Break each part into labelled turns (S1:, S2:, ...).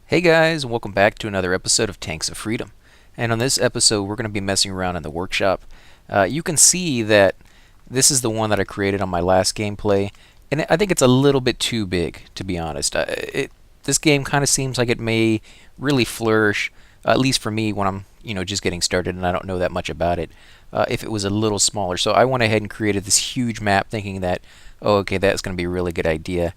S1: Hey guys, and welcome back to another episode of Tanks of Freedom. And on this episode, we're going to be messing around in the workshop. You can see that this is the one that I created on my last gameplay, and I think it's a little bit too big, to be honest. This game kind of seems like it may really flourish, at least for me, when I'm just getting started and I don't know that much about it. If it was a little smaller, so I went ahead and created this huge map, thinking that, oh, okay, that's going to be a really good idea,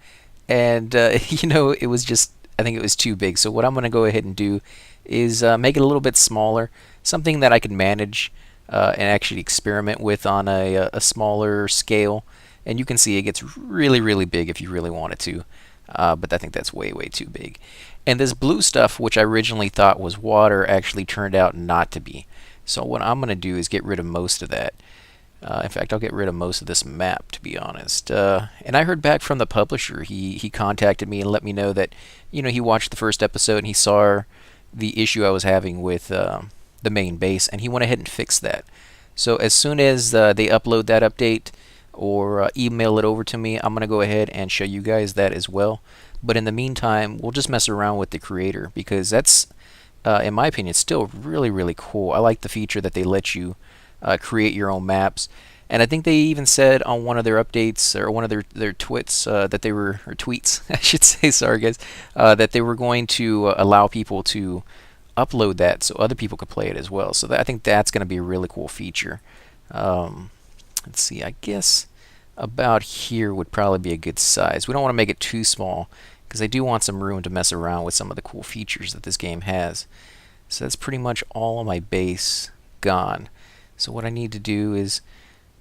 S1: and it was just I think it was too big. So what I'm going to go ahead and do is make it a little bit smaller, something that I can manage and actually experiment with on a smaller scale. And you can see it gets really, really big if you really want it to. But I think that's way, way too big. And this blue stuff, which I originally thought was water, actually turned out not to be. So what I'm going to do is get rid of most of that. In fact, I'll get rid of most of this map, to be honest. And I heard back from the publisher. He contacted me and let me know that, he watched the first episode and he saw the issue I was having with the main base, and he went ahead and fixed that. So as soon as they upload that update or email it over to me, I'm going to go ahead and show you guys that as well. But in the meantime, we'll just mess around with the creator, because that's, in my opinion, still really, really cool. I like the feature that they let you create your own maps. And I think they even said on one of their updates, or one of their twits, that they were, or tweets, I should say, sorry guys, that they were going to allow people to upload that so other people could play it as well. So I think that's going to be a really cool feature. Let's see, I guess about here would probably be a good size. We don't want to make it too small, because I do want some room to mess around with some of the cool features that this game has. So that's pretty much all of my base gone. So what I need to do is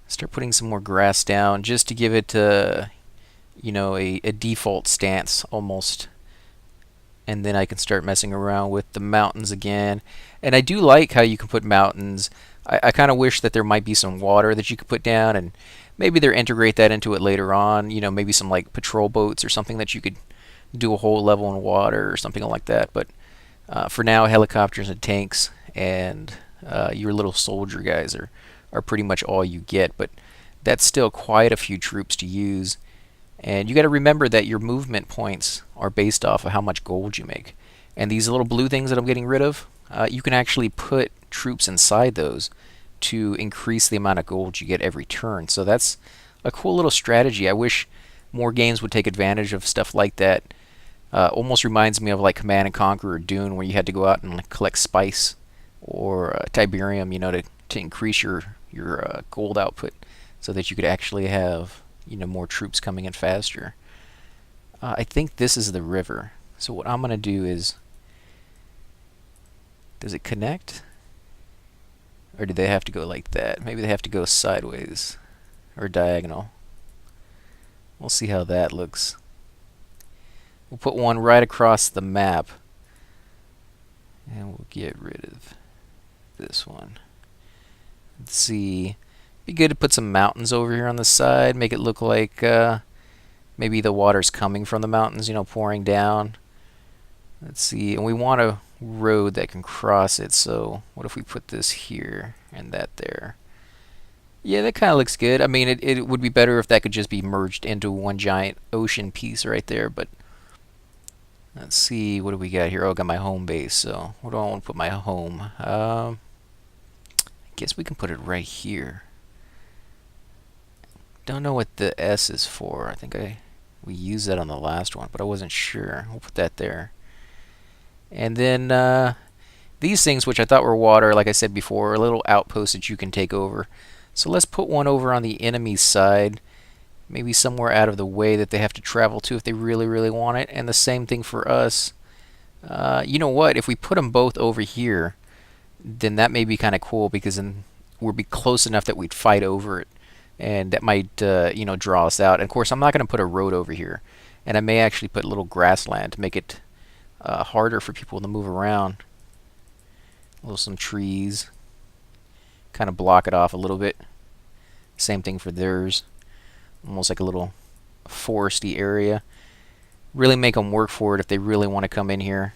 S1: start putting some more grass down, just to give it a default stance almost. And then I can start messing around with the mountains again. And I do like how you can put mountains. I kind of wish that there might be some water that you could put down, and maybe they'll integrate that into it later on. Maybe some like patrol boats or something that you could do a whole level in water or something like that. But for now, helicopters and tanks and your little soldier guys are pretty much all you get. But that's still quite a few troops to use. And you got to remember that your movement points are based off of how much gold you make. And these little blue things that I'm getting rid of, you can actually put troops inside those to increase the amount of gold you get every turn. So that's a cool little strategy. I wish more games would take advantage of stuff like that. Almost reminds me of like Command and Conquer or Dune, where you had to go out and like, collect spice or Tiberium, to increase your gold output, so that you could actually have more troops coming in faster. I think this is the river. So what I'm gonna do is, does it connect, or do they have to go like that? Maybe they have to go sideways or diagonal. We'll see how that looks. We'll put one right across the map, and we'll get rid of this one. Let's see. Be good to put some mountains over here on the side, make it look like maybe the water's coming from the mountains, pouring down. Let's see, and we want a road that can cross it, so what if we put this here and that there? Yeah, that kind of looks good. I mean, it would be better if that could just be merged into one giant ocean piece right there, but let's see, what do we got here? Oh, I got my home base, so where do I want to put my home? I guess we can put it right here. Don't know what the S is for. I think we used that on the last one, but I wasn't sure. We'll put that there. And then these things, which I thought were water, like I said before, are little outposts that you can take over. So let's put one over on the enemy's side, maybe somewhere out of the way that they have to travel to if they really, really want it. And the same thing for us. You know what? If we put them both over here, then that may be kind of cool, because then we'll be close enough that we'd fight over it. And that might, draw us out. And of course, I'm not going to put a road over here. And I may actually put a little grassland to make it harder for people to move around. Some trees. Kind of block it off a little bit. Same thing for theirs. Almost like a little foresty area. Really make them work for it if they really want to come in here.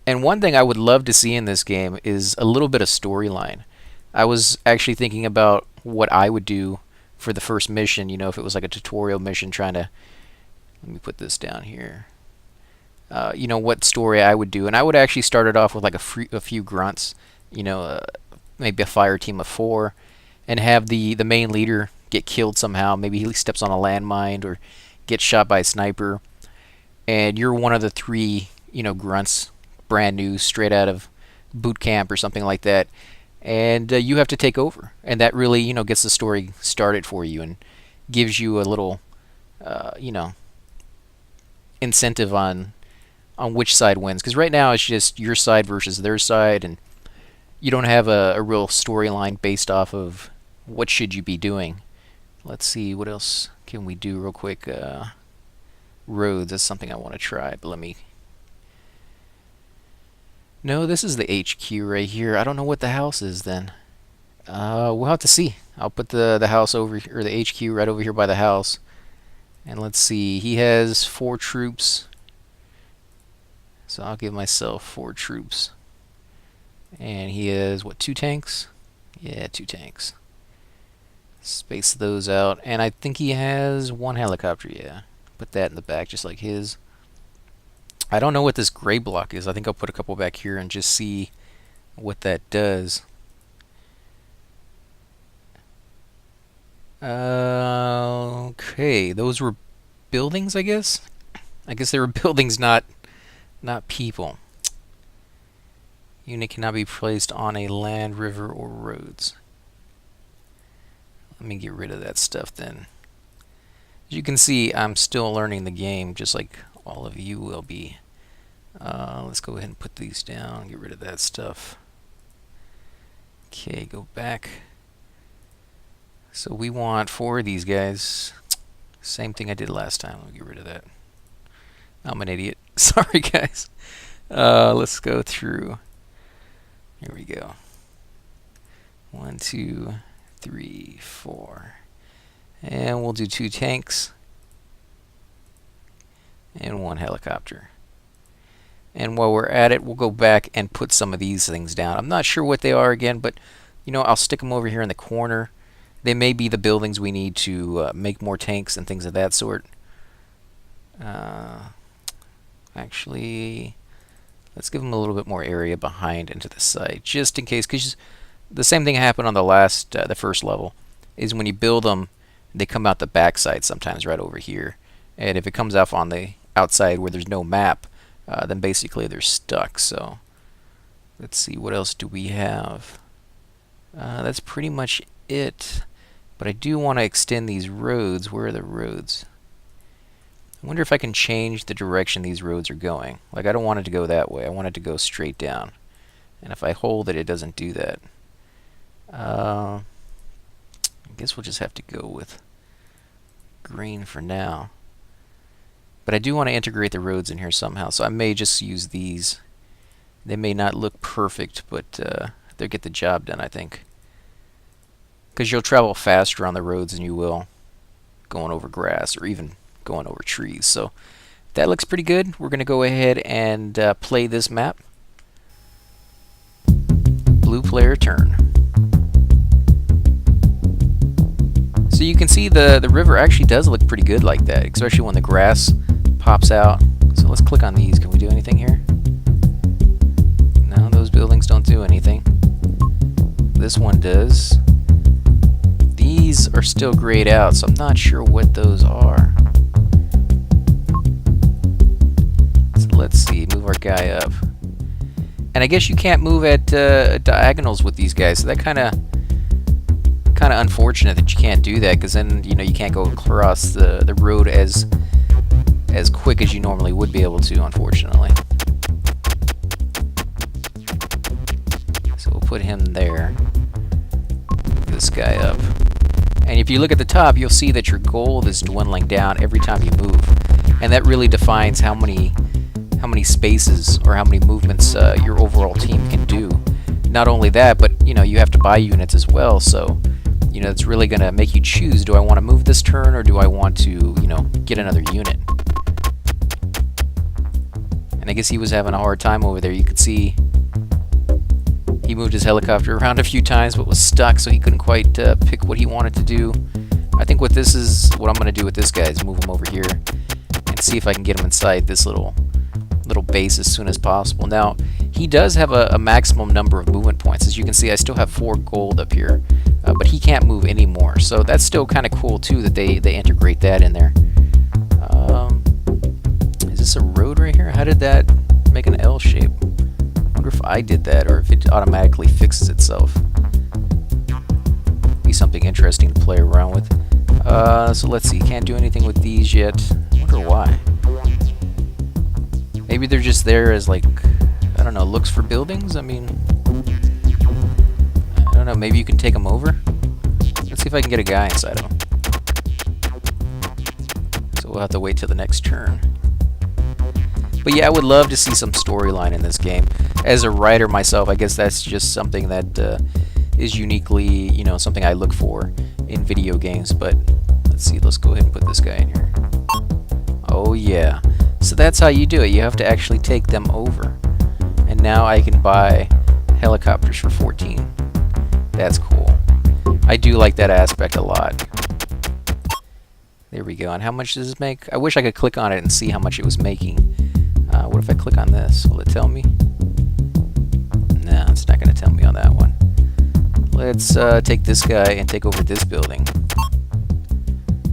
S1: And one thing I would love to see in this game is a little bit of storyline. I was actually thinking about what I would do for the first mission, if it was like a tutorial mission trying to Let me put this down here. You know, what story I would do, and I would actually start it off with like a few grunts, you know, maybe a fire team of 4, and have the main leader get killed somehow. Maybe he steps on a landmine or gets shot by a sniper, and you're one of the 3, you know, grunts, brand new, straight out of boot camp or something like that, and you have to take over, and that really, you know, gets the story started for you and gives you a little, you know, incentive on which side wins. Because right now it's just your side versus their side, and you don't have a real storyline based off of what should you be doing. Let's see, what else can we do real quick? Roads, that's something I want to try, but let me... No, this is the HQ right here. I don't know what the house is then. We'll have to see. I'll put the house over, or the HQ right over here by the house. And let's see, he has 4 troops. So I'll give myself 4 troops. And he has, what, 2 tanks? Yeah, 2 tanks. Space those out. And I think he has 1 helicopter, yeah. Put that in the back just like his. I don't know what this gray block is. I think I'll put a couple back here and just see what that does. Okay, those were buildings, I guess? I guess they were buildings, not people. Unit cannot be placed on a land, river, or roads. Let me get rid of that stuff then. As you can see, I'm still learning the game, just like all of you will be. Let's go ahead and put these down, get rid of that stuff. Okay, go back. So we want 4 of these guys. Same thing I did last time. I'll get rid of that. I'm an idiot. Sorry, guys. Let's go through. Here we go. 1, 2, 3, 4. And we'll do 2 tanks. And 1 helicopter. And while we're at it, we'll go back and put some of these things down. I'm not sure what they are again, but you know, I'll stick them over here in the corner. They may be the buildings we need to make more tanks and things of that sort. Actually, let's give them a little bit more area behind into the side, just in case, because the same thing happened on the first level, is when you build them, they come out the backside sometimes right over here. And if it comes off on the outside where there's no map, then basically they're stuck. So let's see, what else do we have? That's pretty much it. But I do want to extend these roads. Where are the roads? I wonder if I can change the direction these roads are going. Like, I don't want it to go that way. I want it to go straight down. And if I hold it, it doesn't do that. I guess we'll just have to go with green for now. But I do want to integrate the roads in here somehow, so I may just use these. They may not look perfect, but they'll get the job done, I think. Because you'll travel faster on the roads than you will going over grass or even going over trees. So that looks pretty good. We're going to go ahead and play this map. Blue player turn. So you can see the river actually does look pretty good like that, especially when the grass pops out. So let's click on these. Can we do anything here? No, those buildings don't do anything. This one does. These are still grayed out, so I'm not sure what those are. So let's see, move our guy up. And I guess you can't move at diagonals with these guys, so that kind of unfortunate that you can't do that, because then you know you can't go across the road as quick as you normally would be able to, unfortunately. So we'll put him there. Move this guy up. And if you look at the top, you'll see that your gold is dwindling down every time you move, and that really defines how many spaces or how many movements your overall team can do. Not only that, but you know, you have to buy units as well, so you know, it's really going to make you choose, do I want to move this turn or do I want to, you know, get another unit? And I guess he was having a hard time over there. You could see he moved his helicopter around a few times but was stuck, so he couldn't quite pick what he wanted to do. I think what I'm going to do with this guy is move him over here and see if I can get him inside this little base as soon as possible. Now, he does have a maximum number of movement points. As you can see, I still have 4 gold up here, but he can't move anymore. So that's still kind of cool too that they integrate that in there. Is this a road right here? How did that make an L shape? I wonder if I did that or if it automatically fixes itself. Be something interesting to play around with. So let's see. Can't do anything with these yet. I wonder why. Maybe they're just there as, like, I don't know, looks for buildings? I mean, I don't know, maybe you can take them over? Let's see if I can get a guy inside of them. So we'll have to wait till the next turn. But yeah, I would love to see some storyline in this game. As a writer myself, I guess that's just something that is uniquely, you know, something I look for in video games. But let's see, let's go ahead and put this guy in here. Oh yeah. So that's how you do it. You have to actually take them over. And now I can buy helicopters for 14. That's cool. I do like that aspect a lot. There we go. And how much does this make? I wish I could click on it and see how much it was making. What if I click on this? Will it tell me? No, it's not going to tell me on that one. Let's take this guy and take over this building.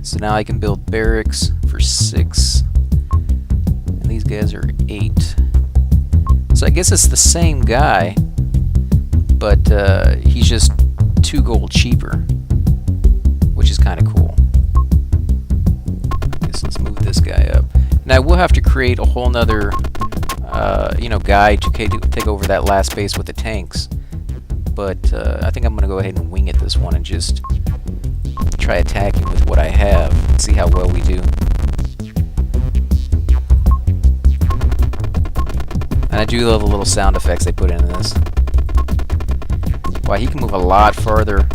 S1: So now I can build barracks for 6. And these guys are 8. So I guess it's the same guy, but he's just 2 gold cheaper, which is kind of cool. I guess let's move this guy up. Now we'll have to create a whole nother, you know, guy to take over that last base with the tanks. But I think I'm gonna go ahead and wing it this one and just try attacking with what I have and see how well we do. And I do love the little sound effects they put in this. Wow, he can move a lot farther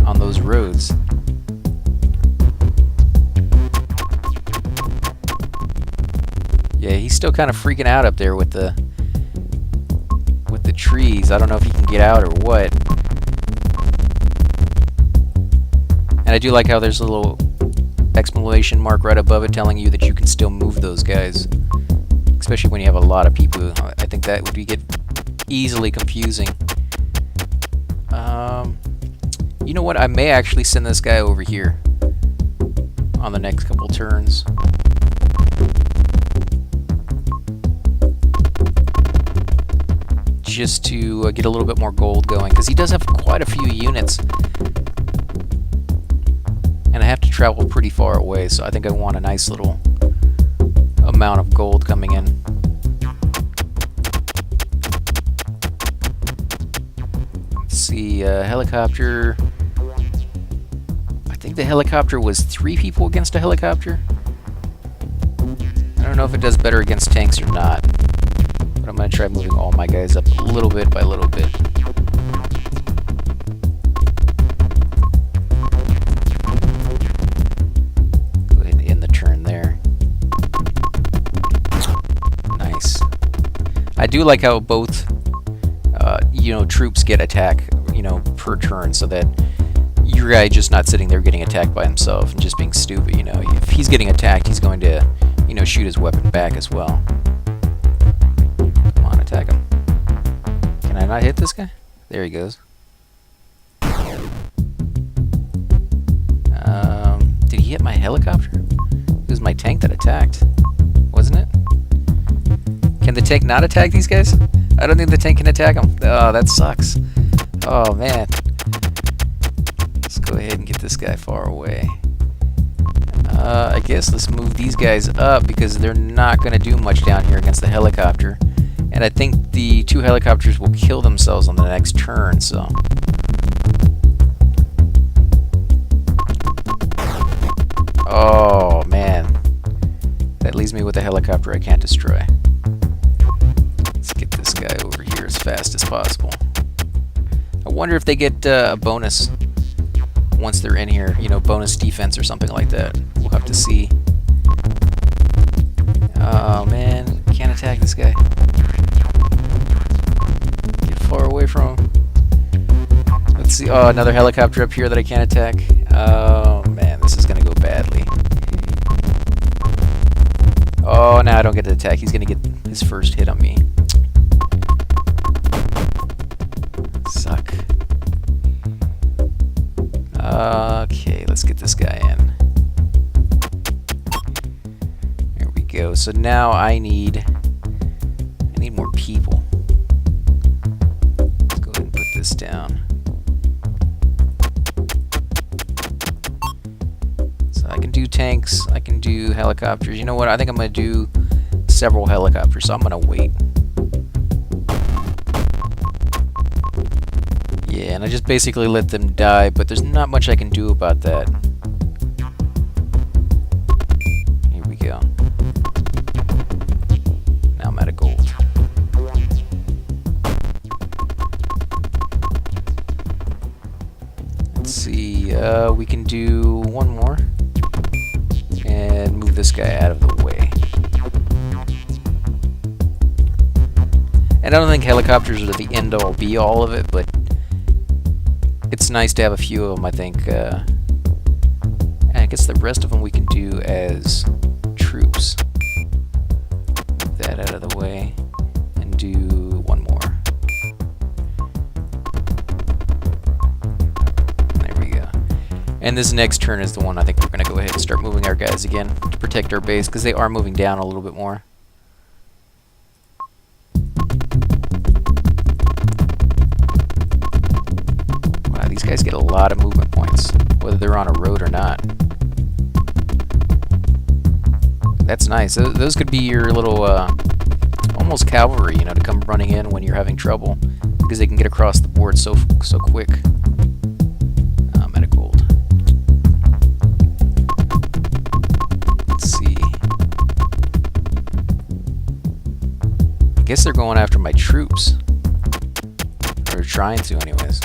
S1: on those roads. Yeah, he's still kind of freaking out up there with the trees. I don't know if he can get out or what. And I do like how there's a little exclamation mark right above it telling you that you can still move those guys. Especially when you have a lot of people. I think that would get easily confusing. You know what? I may actually send this guy over here on the next couple turns. Just to get a little bit more gold going, because he does have quite a few units. And I have to travel pretty far away, so I think I want a nice little amount of gold coming in. Let's see, helicopter. I think the helicopter was 3 people against a helicopter. I don't know if it does better against tanks or not. But I'm going to try moving all my guys up little bit by little bit. Go ahead and end the turn there. Nice. I do like how both, you know, troops get attack, you know, per turn, so that your guy just not sitting there getting attacked by himself and just being stupid, you know. If he's getting attacked, he's going to, you know, shoot his weapon back as well. Come on, attack him. Can I not hit this guy? There he goes. Did he hit my helicopter? It was my tank that attacked, wasn't it? Can the tank not attack these guys? I don't think the tank can attack them. Oh, that sucks. Oh, man. Let's go ahead and get this guy far away. I guess let's move these guys up because they're not going to do much down here against the helicopter. And I think the 2 helicopters will kill themselves on the next turn, so... Oh, man. That leaves me with a helicopter I can't destroy. Let's get this guy over here as fast as possible. I wonder if they get a bonus once they're in here, you know, bonus defense or something like that. We'll have to see. Oh man, can't attack this guy. Get far away from him. Let's see. Oh, another helicopter up here that I can't attack. Oh man, this is gonna go badly. Oh, now I don't get to attack. He's gonna get his first hit on me. Suck. Okay, let's get this guy in. There we go. So now I need more people. Let's go ahead and put this down. So I can do tanks, I can do helicopters. You know what? I think I'm gonna do several helicopters, so I'm gonna wait. Yeah, and I just basically let them die, but there's not much I can do about that. Here we go. Now I'm out of gold. Let's see, we can do one more. And move this guy out of the way. And I don't think helicopters are the end-all be-all of it, but it's nice to have a few of them, I think. And I guess the rest of them we can do as troops. Move that out of the way and do one more. There we go. And this next turn is the one I think we're going to go ahead and start moving our guys again to protect our base, because they are moving down a little bit more. These guys get a lot of movement points, whether they're on a road or not. That's nice. Those could be your little, almost cavalry, you know, to come running in when you're having trouble, because they can get across the board so quick. I'm out of gold. Let's see. I guess they're going after my troops. Or trying to, anyways.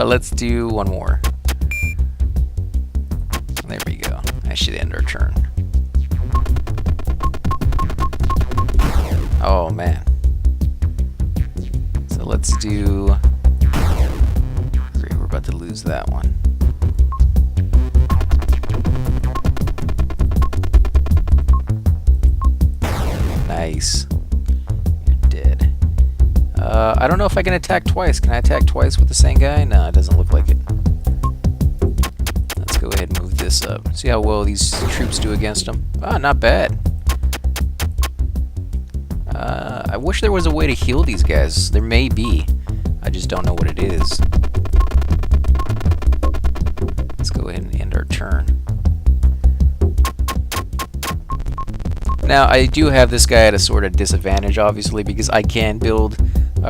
S1: Let's do one more. There we go. That should end our turn. Oh man. So let's do... Great, we're about to lose that one. Nice. I don't know if I can attack twice. Can I attack twice with the same guy? No, it doesn't look like it. Let's go ahead and move this up. See how well these troops do against them. Ah, not bad. I wish there was a way to heal these guys. There may be. I just don't know what it is. Let's go ahead and end our turn. Now, I do have this guy at a sort of disadvantage, obviously, because I can build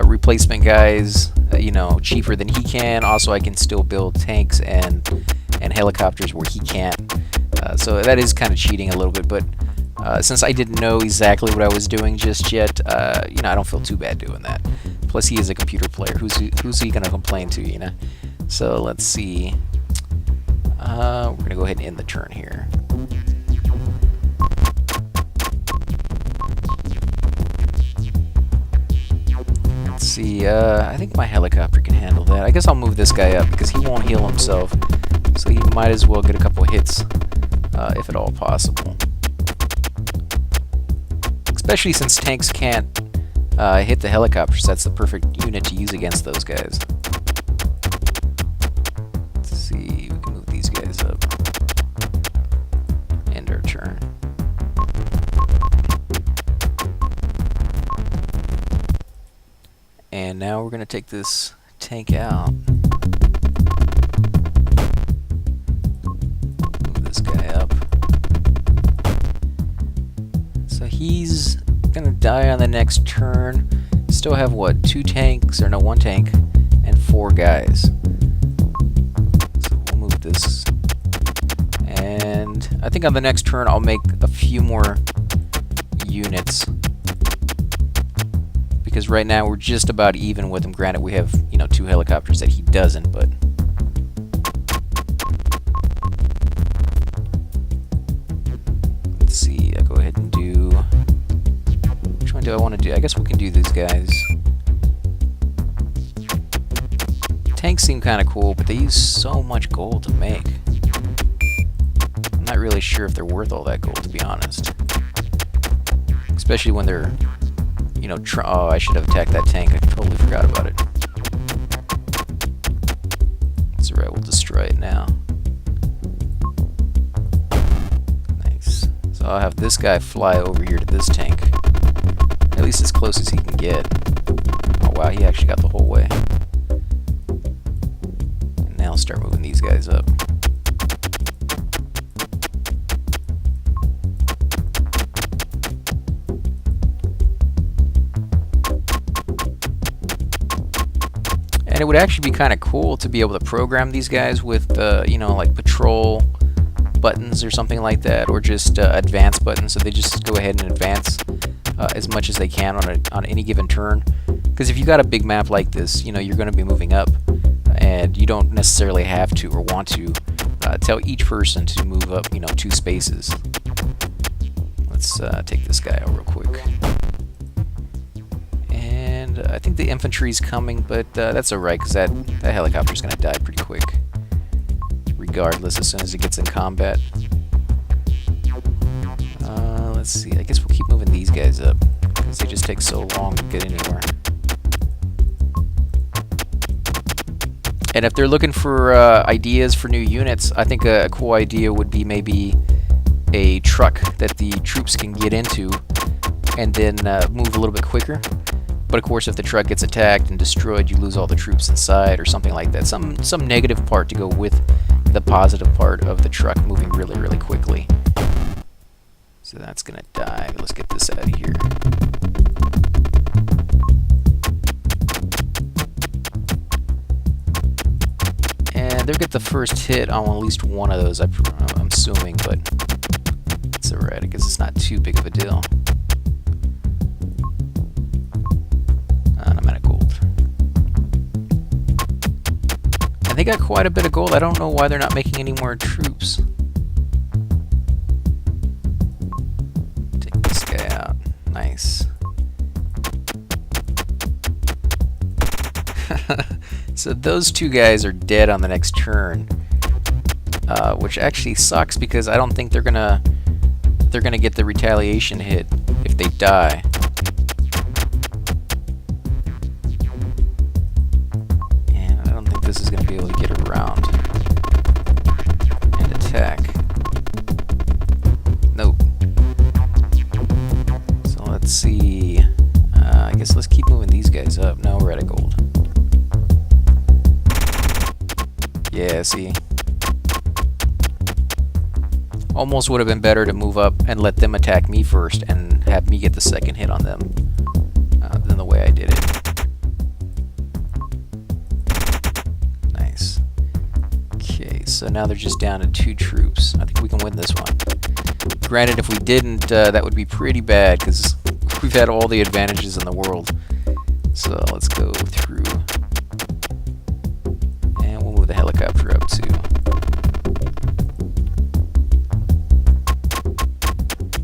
S1: replacement guys, you know, cheaper than he can. Also, I can still build tanks and helicopters where he can't. So that is kind of cheating a little bit, but since I didn't know exactly what I was doing just yet, you know, I don't feel too bad doing that. Plus, he is a computer player. Who's he gonna complain to, you know? So let's see. We're gonna go ahead and end the turn here. See, I think my helicopter can handle that. I guess I'll move this guy up because he won't heal himself, so he might as well get a couple hits, if at all possible. Especially since tanks can't hit the helicopters. That's the perfect unit to use against those guys. Let's see, we can move these guys up. End our turn. And now we're going to take this tank out. Move this guy up. So he's going to die on the next turn. Still have, what, 2 tanks, or no, 1 tank, and 4 guys. So we'll move this. And I think on the next turn I'll make a few more units. Because right now we're just about even with him. Granted, we have, you know, 2 helicopters that he doesn't, but... Let's see, I'll go ahead and do... Which one do I want to do? I guess we can do these guys. tanks seem kind of cool, but they use so much gold to make. I'm not really sure if they're worth all that gold, to be honest. Especially when they're, you know, oh, I should have attacked that tank. I totally forgot about it. It's alright, we'll destroy it now. Nice. So I'll have this guy fly over here to this tank. At least as close as he can get. Oh wow, he actually got the whole way. And now I'll start moving these guys up. And it would actually be kind of cool to be able to program these guys with, you know, like patrol buttons or something like that, or just advance buttons, so they just go ahead and advance as much as they can on any given turn. Because if you got a big map like this, you know, you're going to be moving up, and you don't necessarily have to or want to tell each person to move up, you know, 2 spaces. Let's take this guy out real quick. I think the infantry's coming, but that's alright, because that helicopter's going to die pretty quick. Regardless, as soon as it gets in combat. Let's see, I guess we'll keep moving these guys up, because they just take so long to get anywhere. And if they're looking for ideas for new units, I think a cool idea would be maybe a truck that the troops can get into, and then move a little bit quicker. But of course, if the truck gets attacked and destroyed, you lose all the troops inside, or something like that. Some negative part to go with the positive part of the truck moving really, really quickly. So that's gonna die. Let's get this out of here. And they'll get the first hit on at least one of those, I'm assuming, but it's alright. I guess it's not too big of a deal. They got quite a bit of gold. I don't know why they're not making any more troops. Take this guy out. Nice. So those 2 guys are dead on the next turn, which actually sucks, because I don't think they're gonna get the retaliation hit if they die. This is going to be able to get around and attack. Nope. So let's see. I guess let's keep moving these guys up. No, we're out of gold. Yeah, see. Almost would have been better to move up and let them attack me first and have me get the second hit on them than the way I did it. So now they're just down to 2 troops. I think we can win this one. Granted, if we didn't, that would be pretty bad, because we've had all the advantages in the world. So let's go through. And we'll move the helicopter up too.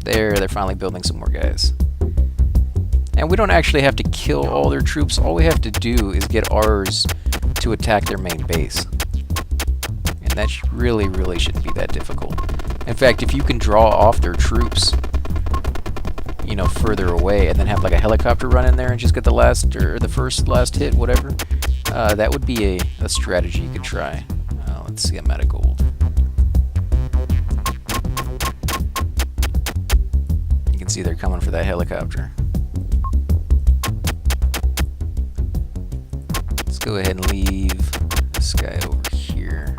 S1: There, they're finally building some more guys. And we don't actually have to kill all their troops. All we have to do is get ours to attack their main base. And that really, really shouldn't be that difficult. In fact, if you can draw off their troops, you know, further away, and then have like a helicopter run in there and just get the last, or the first last hit, whatever, that would be a strategy you could try. Let's see, I'm out of gold. You can see they're coming for that helicopter. Let's go ahead and leave this guy over here.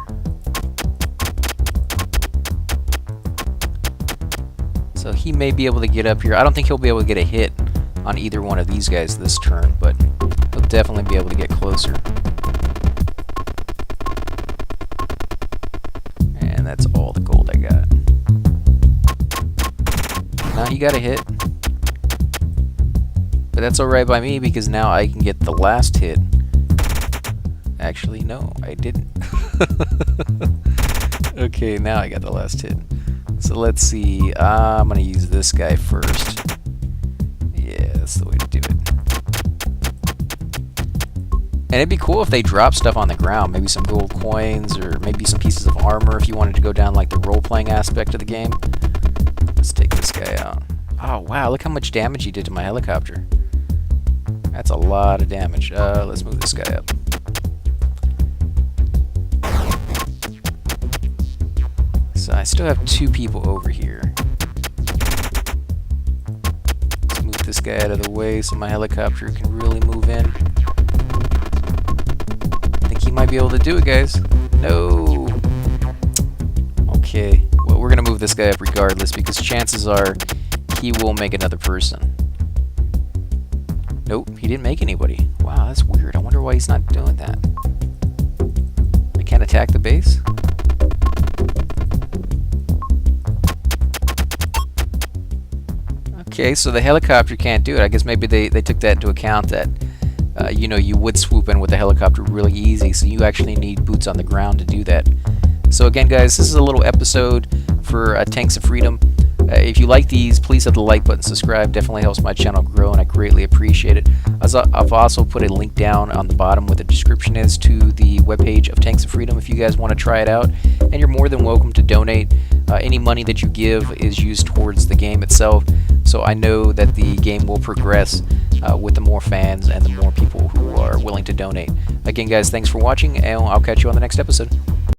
S1: So he may be able to get up here. I don't think he'll be able to get a hit on either one of these guys this turn, but he'll definitely be able to get closer. And that's all the gold I got. Now he got a hit. But that's alright by me, because now I can get the last hit. Actually, no, I didn't. Okay, now I got the last hit. So let's see, I'm going to use this guy first. Yeah, that's the way to do And it'd be cool if they drop stuff on the ground, maybe some gold coins or maybe some pieces of armor if you wanted to go down like the role-playing aspect of the game. Let's take this guy out. Oh wow, look how much damage he did to my helicopter. That's a lot of damage. Let's move this guy up. So I still have 2 people over here. Let's move this guy out of the way so my helicopter can really move in. I think he might be able to do it, guys. No. Okay. Well, we're gonna move this guy up regardless because chances are he will make another person. Nope, he didn't make anybody. Wow, that's weird. I wonder why he's not doing that. I can't attack the base? Okay, so the helicopter can't do it. I guess maybe they took that into account that, you know, you would swoop in with the helicopter really easy, so you actually need boots on the ground to do that. So again, guys, this is a little episode for Tanks of Freedom. If you like these, please hit the like button, subscribe. Definitely helps my channel grow, and I greatly appreciate it. I've also put a link down on the bottom where the description is to the webpage of Tanks of Freedom if you guys want to try it out. And you're more than welcome to donate. Any money that you give is used towards the game itself. So I know that the game will progress with the more fans and the more people who are willing to donate. Again, guys, thanks for watching, and I'll catch you on the next episode.